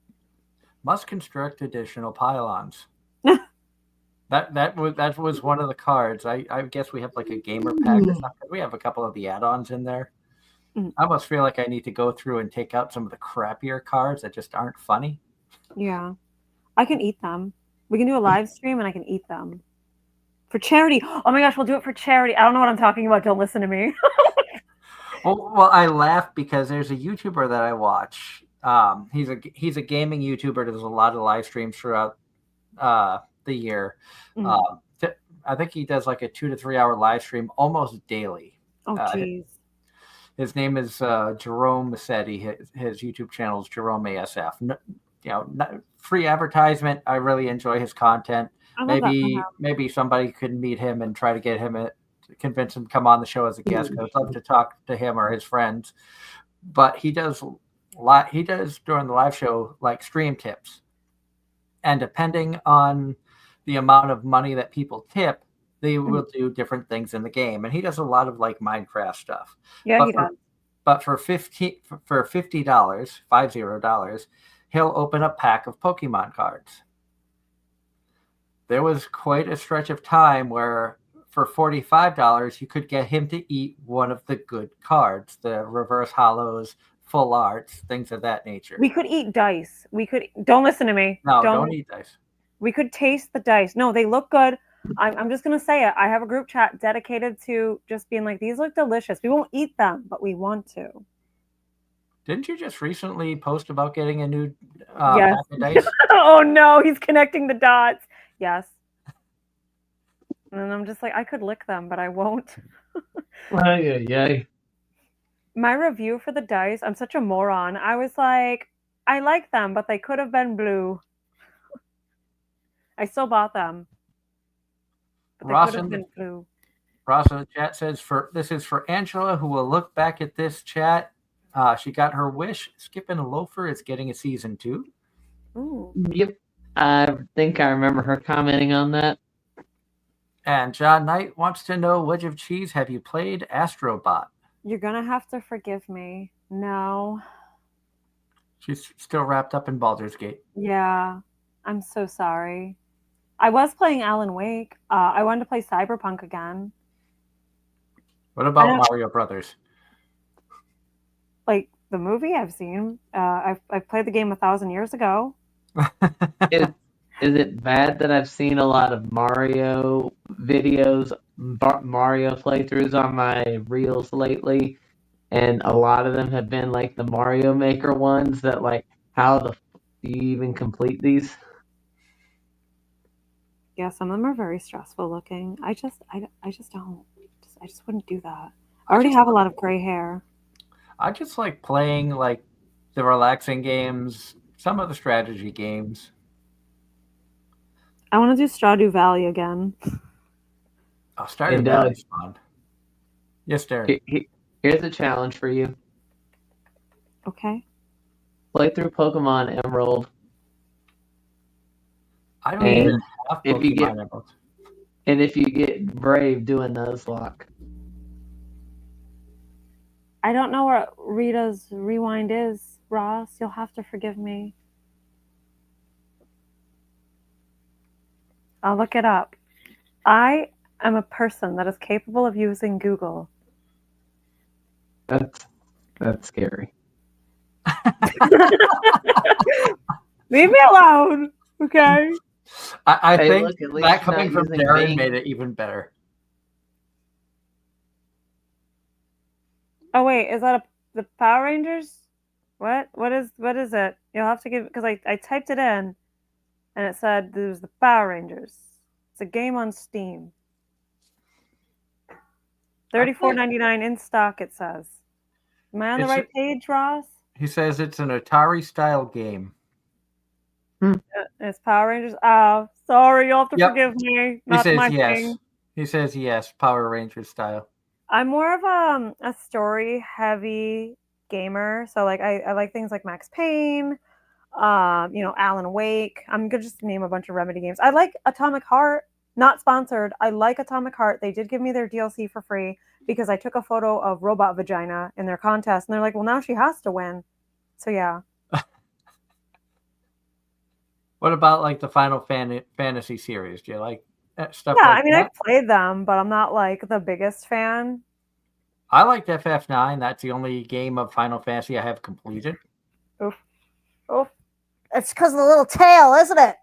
Must construct additional pylons. That was one of the cards. I guess we have like a gamer pack or something. We have a couple of the add-ons in there. I almost feel like I need to go through and take out some of the crappier cards that just aren't funny. Yeah, I can eat them. We can do a live stream, and I can eat them for charity. Oh my gosh, we'll do it for charity. I don't know what I'm talking about. Don't listen to me. Well, I laugh because there's a YouTuber that I watch. He's a gaming YouTuber. Does a lot of live streams throughout the year. Mm. Um, I think he does like a 2 to 3 hour live stream almost daily. Oh, jeez. His name is Jerome Massetti. His YouTube channel is Jerome ASF. No, free advertisement. I really enjoy his content. I love that for Maybe somebody could meet him and try to get him convince him to come on the show as a guest. I'd love to talk to him or his friends. But he does during the live show like stream tips, and depending on the amount of money that people tip, they will do different things in the game. And he does a lot of like Minecraft stuff. Yeah, But he does. for $50, $50, he'll open a pack of Pokemon cards. There was quite a stretch of time where for $45 you could get him to eat one of the good cards, the reverse hollows, full arts, things of that nature. We could eat dice. We could. Don't listen to me. No, don't eat dice. We could taste the dice. No, they look good. I'm just gonna say it. I have a group chat dedicated to just being like, these look delicious. We won't eat them, but we want to. Didn't you just recently post about getting a new Yes. pack of dice? Oh no, he's connecting the dots. Yes. And I'm just like, I could lick them, but I won't. Yay. My review for the dice, I'm such a moron. I was like, I like them, but they could have been blue. I still bought them. But they could have been blue. Ross in the chat says, this is for Angela, who will look back at this chat. She got her wish. Skipping a Loafer is getting a season 2. Ooh. Yep. I think I remember her commenting on that. And John Knight wants to know, Wedge of Cheese, have you played Astrobot? You're going to have to forgive me. No. She's still wrapped up in Baldur's Gate. Yeah. I'm so sorry. I was playing Alan Wake. I wanted to play Cyberpunk again. What about Mario Brothers? Like the movie I've seen. I've played the game 1,000 years ago. Is it bad that I've seen a lot of Mario videos, Mario playthroughs on my reels lately, and a lot of them have been like the Mario Maker ones that like, how the do you even complete these? Yeah, some of them are very stressful looking. I just don't. I just wouldn't do that. I already have a lot of gray hair. I just like playing like the relaxing games, some of the strategy games. I want to do Stardew Valley again. Oh, Stardew Valley is fun. Yes, Derek. Here's a challenge for you. Okay. Play through Pokemon Emerald. I don't even have Pokemon Emerald. And if you get brave doing Nuzlocke. I don't know where Rita's Rewind is, Ross. You'll have to forgive me. I'll look it up. I am a person that is capable of using Google. That's scary. Leave me alone, okay? I think look, that coming from Darren made it even better. Oh wait, is that the Power Rangers? What is it? You'll have to give, because I typed it in and it said there's the Power Rangers. It's a game on Steam. $34.99 in stock, it says. Am I on the right page, Ross? He says it's an Atari style game. It's Power Rangers. Oh, sorry, you'll have to forgive me. Not he says my yes. thing. He says yes, Power Rangers style. I'm more of a story heavy gamer. So like I like things like Max Payne, Alan Wake. I'm gonna just name a bunch of Remedy games. I like Atomic Heart, not sponsored. I like Atomic Heart. They did give me their DLC for free because I took a photo of Robot Vagina in their contest, and they're like, well, now she has to win. So yeah. What about like the Final Fantasy series? Do you like stuff? Yeah, like I mean, that? I've played them, but I'm not like the biggest fan. I liked FF9. That's the only game of Final Fantasy I have completed. Oof. It's because of the little tail, isn't it?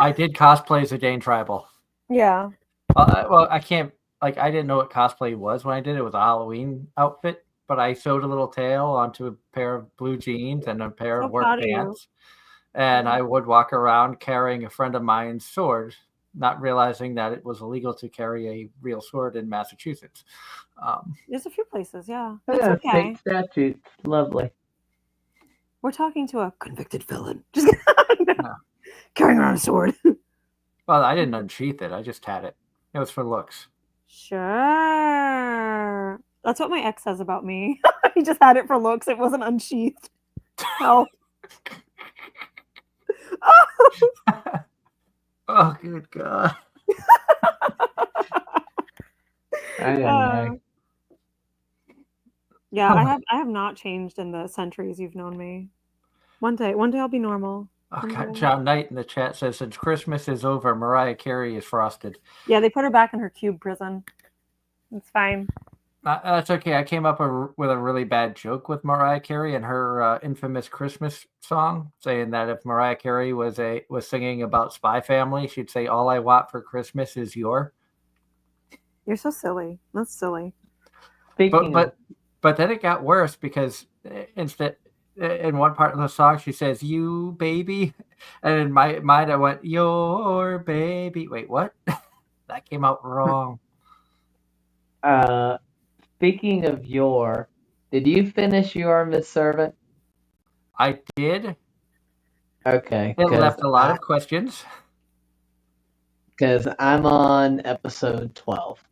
I did cosplay as a Dane Tribal. Yeah. Well, I can't. Like, I didn't know what cosplay was when I did it. It was a Halloween outfit, but I sewed a little tail onto a pair of blue jeans and a pair of work pants. And I would walk around carrying a friend of mine's sword, not realizing that it was illegal to carry a real sword in Massachusetts. There's a few places, yeah. Yeah, It's okay. state statute. Lovely. We're talking to a convicted felon. Just carrying around a sword. Well, I didn't unsheath it. I just had it. It was for looks. Sure. That's what my ex says about me. He just had it for looks. It wasn't unsheathed. Oh. Oh, good God. Yeah, I have not changed in the centuries you've known me. One day I'll be normal. Oh, God. John Knight in the chat says, since Christmas is over, Mariah Carey is frosted. Yeah, they put her back in her cube prison. It's fine. That's okay. I came up with a really bad joke with Mariah Carey and her infamous Christmas song, saying that if Mariah Carey was singing about Spy Family, she'd say, "All I want for Christmas is your." You're so silly. That's silly. Speaking of, But then it got worse because instead, in one part of the song, she says, "You baby," and in my mind, I went, "Your baby." Wait, what? That came out wrong. speaking of your, did you finish your Miss Servant? I did. Okay, It left a lot of questions. because I'm on episode 12.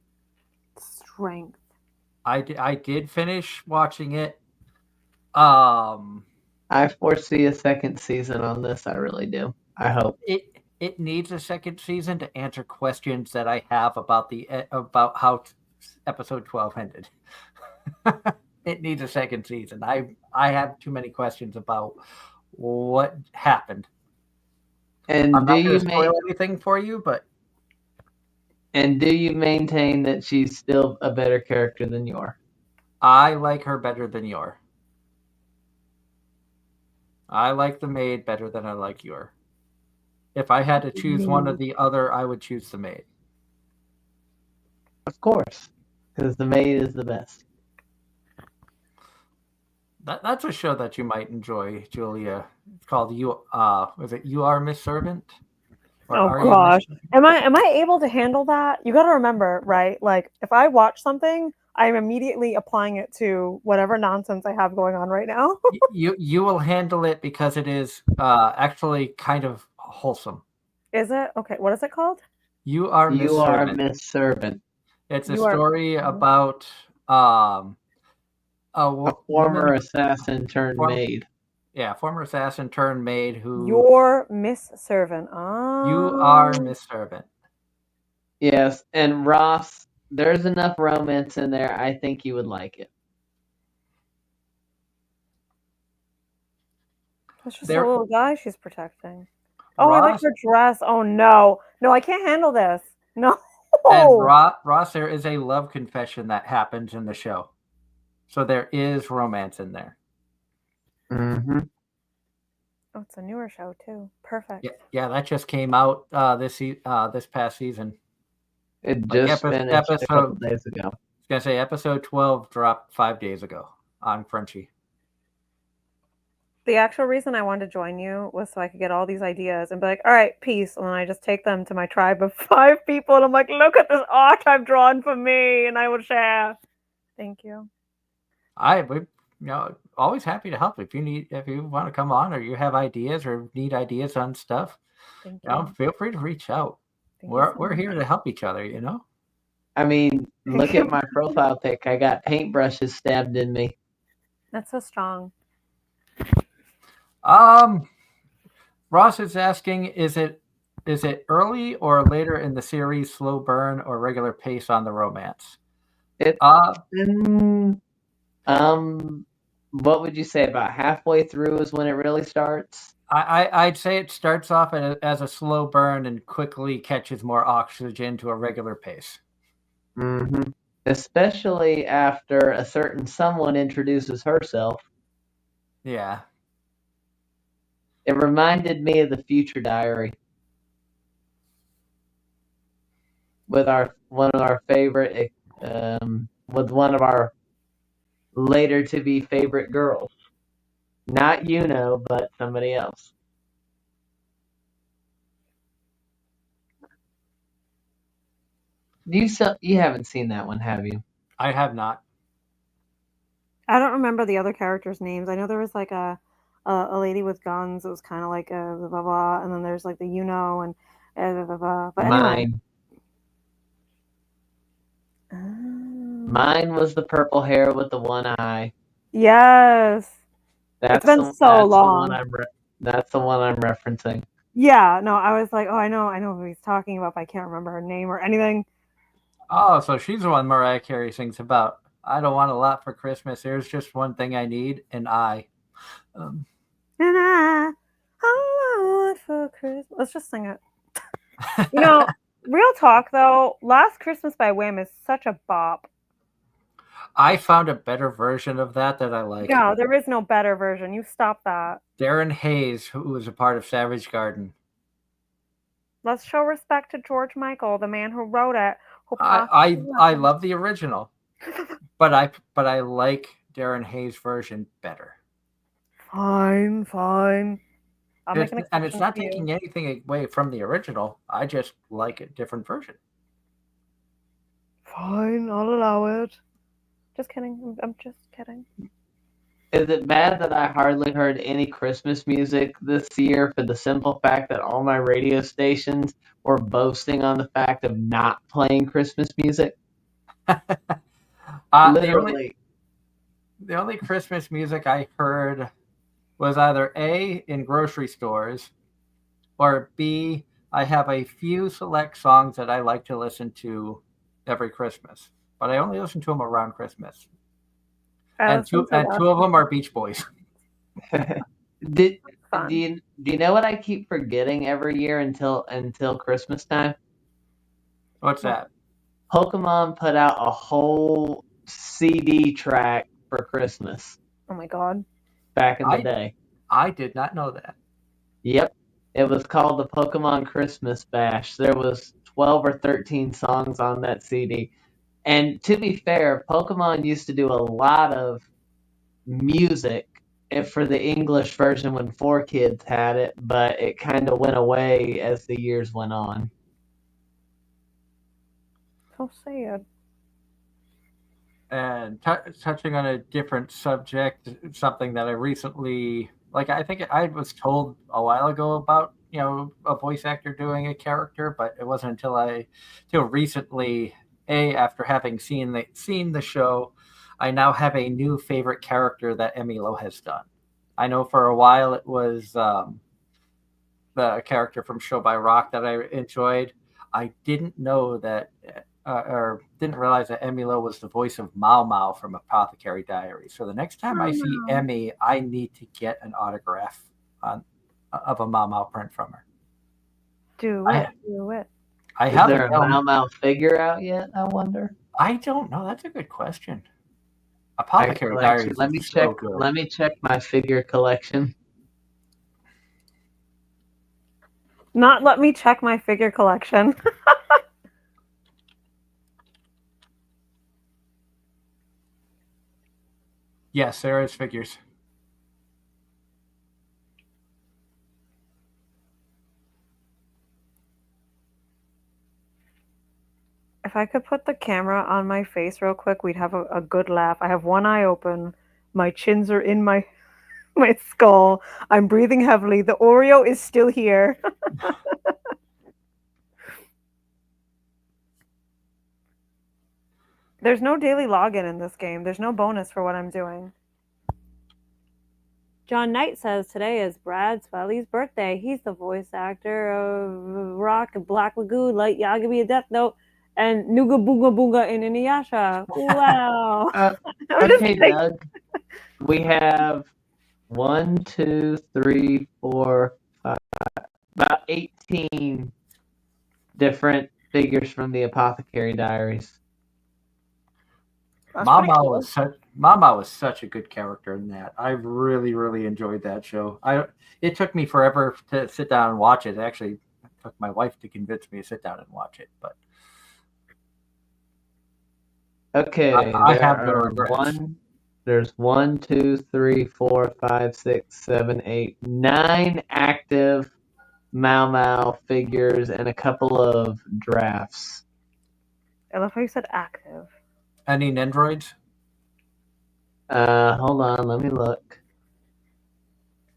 Strength. I did finish watching it. I foresee a second season on this. I really do. I hope. It needs a second season to answer questions that I have about how episode 12 ended. It needs a second season. I have too many questions about what happened. And I'm do not going you to spoil anything for you, but do you maintain that she's still a better character than Yor? I like her better than Yor. I like the maid better than I like Yor. If I had to choose one or the other, I would choose the maid. Of course, because the maid is the best. That's a show that you might enjoy, Julia. It's called was it You Are Miss Servant? Or Oh Are You gosh. Miss Servant? Am I able to handle that? You got to remember, right? Like if I watch something, I'm immediately applying it to whatever nonsense I have going on right now. You will handle it because it is actually kind of wholesome. Is it? Okay, what is it called? You Are Miss You are Servant. Miss Servant. It's a You Are- story about A former assassin turned maid. Yeah, former assassin turned maid who. Your Miss Servant. You are Miss Servant. Yes, and Ross, there's enough romance in there. I think you would like it. That's just a little guy she's protecting. Ross, Oh, I like her dress. Oh no. No, I can't handle this. No. And Ross, there is a love confession that happens in the show. So there is romance in there. Mm-hmm. Oh, it's a newer show too. Perfect. Yeah, that just came out this past season. It just finished a couple days ago. I was gonna say episode 12 dropped 5 days ago on Crunchy. The actual reason I wanted to join you was so I could get all these ideas and be like, all right, peace. And then I just take them to my tribe of 5 people and I'm like, look at this art I've drawn for me and I will share. Thank you. Always happy to help if you want to come on or you have ideas or need ideas on stuff. Thank you. Feel free to reach out. We're here to help each other, I mean, look at my profile pic. I got paintbrushes stabbed in me. That's so strong. Ross is asking, is it early or later in the series, slow burn or regular pace on the romance? What would you say, about halfway through is when it really starts? I'd say it starts off as a slow burn and quickly catches more oxygen to a regular pace. Mm-hmm. Especially after a certain someone introduces herself. Yeah. It reminded me of the Future Diary. With one of our later to be favorite girls. Not Yuno, but somebody else. You haven't seen that one, have you? I have not. I don't remember the other characters' names. I know there was like a lady with guns. It was kind of like a blah, blah, blah. And then there's like the Yuno and blah, blah, blah. But anyway. Mine was the purple hair with the one eye. Yes. It's been so long. That's the one I'm referencing. Yeah, no, I was like, oh, I know who he's talking about, but I can't remember her name or anything. Oh, so she's the one Mariah Carey sings about. I don't want a lot for Christmas. There's just one thing I need, and I. And I want for Christmas. Let's just sing it. Real talk though, Last Christmas by Wham is such a bop. I found a better version of that I like. No, there is no better version. You stop that. Darren Hayes, who was a part of Savage Garden. Let's show respect to George Michael, the man who wrote it. Who I love the original, but I like Darren Hayes' version better. Fine. I'll make an exception. And it's not for you. taking anything away from the original. I just like a different version. Fine, I'll allow it. Just kidding. I'm just kidding. Is it bad that I hardly heard any Christmas music this year for the simple fact that all my radio stations were boasting on the fact of not playing Christmas music? Literally. The only Christmas music I heard was either A, in grocery stores, or B, I have a few select songs that I like to listen to every Christmas, but I only listen to them around Christmas. And two of them are Beach Boys. Do you know what I keep forgetting every year until Christmas time? What's that? Pokemon put out a whole CD track for Christmas. Oh my god. Back in the day. I did not know that. Yep. It was called the Pokemon Christmas Bash. There was 12 or 13 songs on that CD. And to be fair, Pokemon used to do a lot of music for the English version when 4Kids had it, but it kind of went away as the years went on. So sad. And touching on a different subject, something that I recently, I think I was told a while ago about, a voice actor doing a character, but it wasn't until recently, after having seen the show, I now have a new favorite character that Emilo has done. I know for a while it was the character from Show by Rock that I enjoyed. I didn't know that, or didn't realize that Emilo was the voice of Mau Mau from Apothecary Diaries. So the next time I see Emmy, I need to get an autograph of a Mau Mau print from her. Do it. Is there a Mau Mau figure out yet, I wonder? I don't know. That's a good question. Apothecary Diaries. Let me check my figure collection. Not let me check my figure collection. Yes, there is figures. If I could put the camera on my face real quick, we'd have a good laugh. I have one eye open. My chins are in my skull. I'm breathing heavily. The Oreo is still here. There's no daily login in this game. There's no bonus for what I'm doing. John Knight says today is Brad Spelly's birthday. He's the voice actor of Rock and Black Lagoon, Light Yagami, A Death Note, and Nooga Booga Booga in Inuyasha. Wow. Okay, Doug. We have 1, 2, 3, 4, 5, about 18 different figures from the Apothecary Diaries. Mama was such a good character in that. I really, really enjoyed that show. It took me forever to sit down and watch it. Actually, it took my wife to convince me to sit down and watch it. But okay, I have no regrets. There's 1, 2, 3, 4, 5, 6, 7, 8, 9 active Mau Mau figures and a couple of drafts. I love how you said active. Any Nendroids? Hold on, let me look.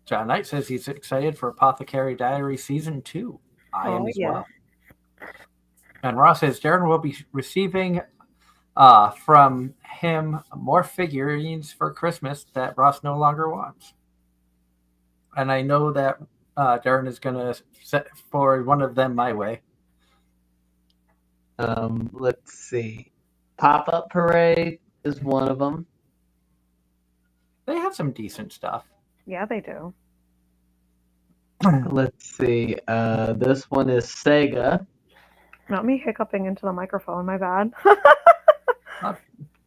John Knight says he's excited for Apothecary Diary Season 2. I am as well. And Ross says Darren will be receiving from him more figurines for Christmas that Ross no longer wants. And I know that Darren is going to set forward one of them my way. Let's see. Pop-Up Parade is one of them. They have some decent stuff. Yeah, they do. Let's see. This one is Sega. Not me hiccuping into the microphone, my bad.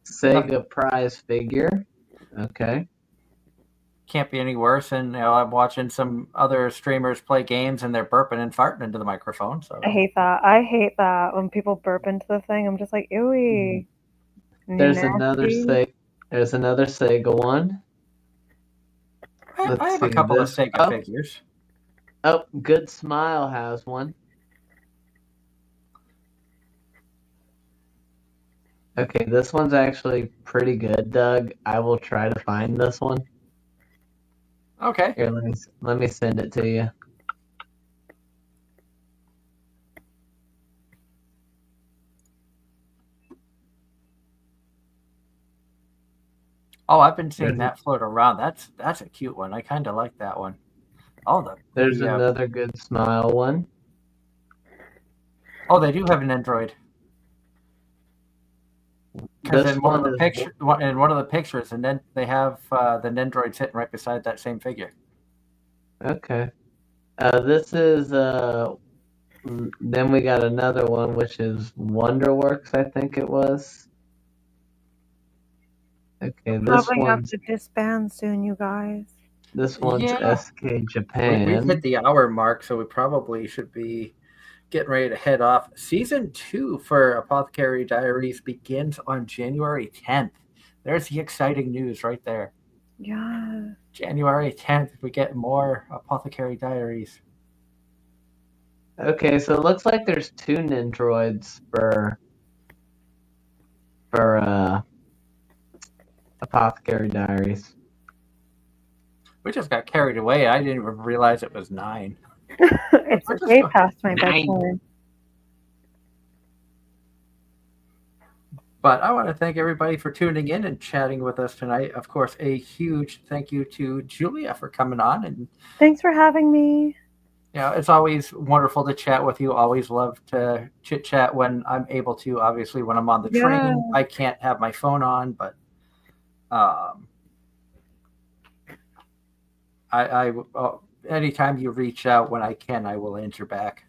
Sega prize figure. Okay. Can't be any worse. And I'm watching some other streamers play games and they're burping and farting into the microphone. So I hate that. I hate that when people burp into the thing. I'm just like, ewy. There's another Nasty. There's another Sega one. I have a couple of Sega figures. Oh, Good Smile has one. Okay, this one's actually pretty good, Doug. I will try to find this one. Okay. Here, let me send it to you. Oh, I've been seeing that float around. That's a cute one. I kind of like that one. Oh, there's another Good Smile one. Oh, they do have an Android. Because in one of the pictures, and then they have the Nendroid sitting right beside that same figure. Okay. This is then we got another one, which is Wonderworks, I think it was. Okay, this Probably have one's to disband soon, you guys. this one's Yeah. SK Japan. We've hit the hour mark, so we probably should be getting ready to head off. Season 2 for Apothecary Diaries begins on January 10th. There's the exciting news right there. Yeah. January 10th, we get more Apothecary Diaries. Okay, so it looks like there's 2 Nendroids for Apothecary Diaries. We just got carried away. I didn't even realize it was 9. It's way past my bedtime. But I want to thank everybody for tuning in and chatting with us tonight. Of course, a huge thank you to Julia for coming on. And thanks for having me. It's always wonderful to chat with you. Always love to chit chat when I'm able to. Obviously, when I'm on the train, I can't have my phone on, but anytime you reach out when I can, I will answer back.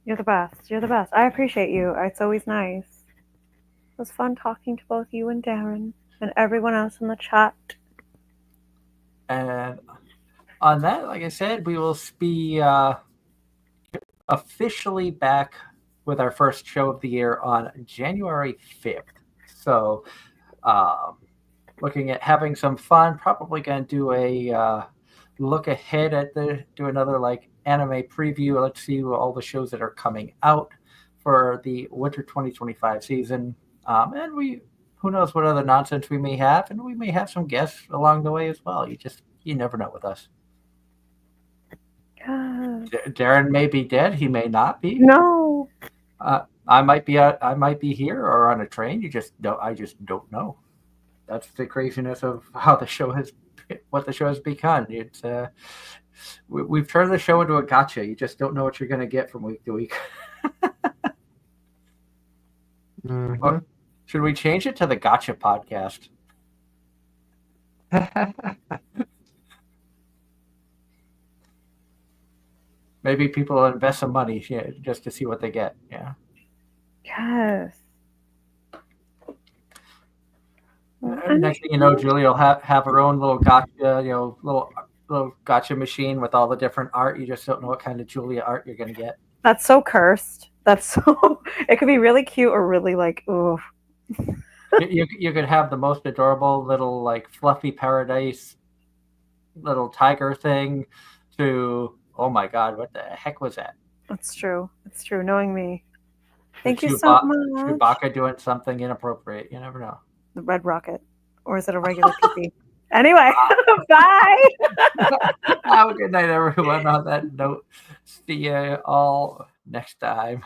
You're the best. You're the best. I appreciate you. It's always nice. It was fun talking to both you and Darren and everyone else in the chat. And on that, like I said, we will be officially back with our first show of the year on January 5th. So looking at having some fun, probably going to do a look ahead at do another like anime preview. Let's see all the shows that are coming out for the winter 2025 season. And who knows what other nonsense we may have, and we may have some guests along the way as well. You never know with us. Darren may be dead. He may not be. No. I might be here or on a train. I just don't know. That's the craziness of what the show has become. It's we've turned the show into a gotcha. You just don't know what you're going to get from week to week. Mm-hmm. Well, should we change it to the Gotcha Podcast? Maybe people will invest some money just to see what they get. Yeah. Yes. Next thing you know, Julia will have her own little gotcha, little gotcha machine with all the different art. You just don't know what kind of Julia art you're going to get. That's so cursed. It could be really cute or really like, ooh. You could have the most adorable little like fluffy paradise little tiger thing to, oh my God, what the heck was that? That's true. It's true. Knowing me. Thank you so much. Chewbacca doing something inappropriate. You never know. The Red Rocket. Or is it a regular PP? Anyway, bye. Have a good night, everyone. On that note, see you all next time.